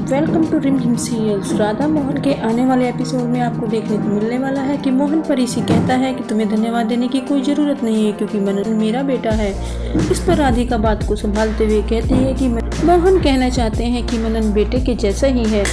Welcome to रिमझिम serials. Radha Mohan के आने वाले एपिसोड में आपको देखने को मिलने वाला है कि मोहन परी से कहता है कि तुम्हें धन्यवाद देने की कोई ज़रूरत नहीं है क्योंकि मनन मेरा बेटा है। इस पर राधिका बात को संभालते हुए कहते हैं कि मोहन कहना चाहते हैं कि मनन बेटे के जैसा ही है।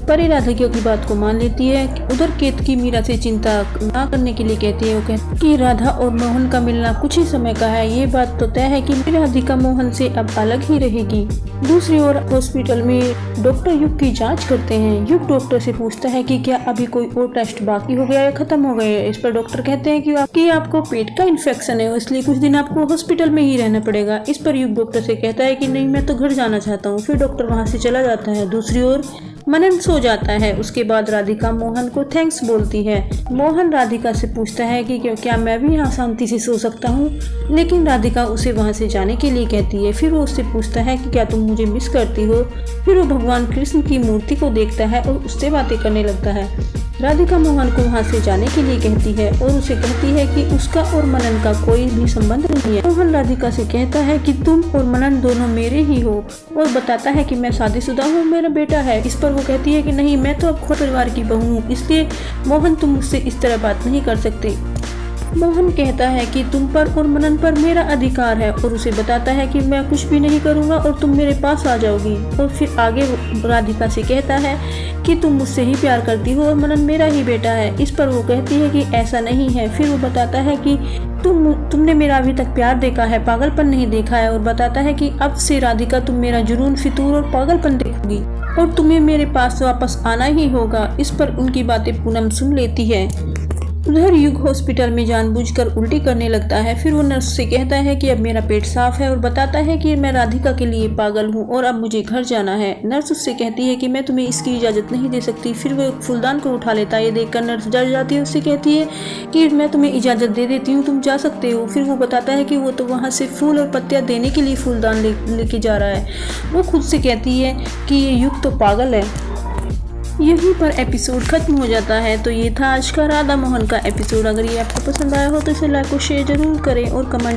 परी राधिका की बात को मान लेती है। उधर केतकी मीरा से चिंता ना करने के लिए कहती है। वो कहती कि राधा और मोहन का मिलना कुछ ही समय का है। ये बात तो तय है कि राधिका मोहन से अब अलग ही रहेगी। दूसरी ओर हॉस्पिटल में डॉक्टर युग की जांच करते हैं। युग डॉक्टर से पूछता है कि क्या अभी कोई और टेस्ट बाकी हो गया या खत्म हो गए। इस पर डॉक्टर कहते हैं कि आपको पेट का इन्फेक्शन है, इसलिए कुछ दिन आपको हॉस्पिटल में ही रहना पड़ेगा। इस पर युग डॉक्टर से कहता है कि नहीं, मैं तो घर जाना चाहता हूँ। फिर डॉक्टर वहाँ से चला जाता है। दूसरी ओर मनन सो जाता है। उसके बाद राधिका मोहन को थैंक्स बोलती है। मोहन राधिका से पूछता है कि क्या मैं भी यहाँ शांति से सो सकता हूँ, लेकिन राधिका उसे वहाँ से जाने के लिए कहती है। फिर वो उससे पूछता है कि क्या तुम मुझे मिस करती हो। फिर वो भगवान कृष्ण की मूर्ति को देखता है और उससे बातें करने लगता है। राधिका मोहन को वहाँ से जाने के लिए कहती है और उसे कहती है कि उसका और मनन का कोई भी संबंध नहीं है। मोहन राधिका से कहता है कि तुम और मनन दोनों मेरे ही हो और बताता है कि मैं शादीशुदा हूँ, मेरा बेटा है। इस पर वो कहती है कि नहीं, मैं तो अब खुद परिवार की बहू हूँ, इसलिए मोहन तुम मुझसे इस तरह बात नहीं कर सकते। मोहन कहता है कि तुम पर और मनन पर मेरा अधिकार है और उसे बताता है कि मैं कुछ भी नहीं करूँगा और तुम मेरे पास आ जाओगी। और फिर आगे राधिका से कहता है कि तुम मुझसे ही प्यार करती हो और मनन मेरा ही बेटा है। इस पर वो कहती है कि ऐसा नहीं है। फिर वो बताता है कि तुमने मेरा अभी तक प्यार देखा है, पागलपन नहीं देखा है। और बताता है कि अब से राधिका तुम मेरा जुनून, फितूर और पागलपन देखोगी और तुम्हें मेरे पास वापस आना ही होगा। इस पर उनकी बातें पूनम सुन लेती है। उधर युग हॉस्पिटल में जानबूझकर उल्टी करने लगता है। फिर वो नर्स से कहता है कि अब मेरा पेट साफ है और बताता है कि मैं राधिका के लिए पागल हूँ और अब मुझे घर जाना है। नर्स उससे कहती है कि मैं तुम्हें इसकी इजाज़त नहीं दे सकती। फिर वो एक फूलदान को उठा लेता है। ये देखकर नर्स डर जाती है। उससे कहती है कि मैं तुम्हें इजाज़त दे देती हूँ, तुम जा सकते हो। फिर वो बताता है कि वो तो वहाँ से फूल और पत्तियाँ देने के लिए फूलदान लेके जा रहा है। वो खुद से कहती है कि ये युग तो पागल है। यहीं पर एपिसोड खत्म हो जाता है। तो ये था आज का राधा मोहन का एपिसोड। अगर ये आपको पसंद आया हो तो इसे लाइक और शेयर जरूर करें और कमेंट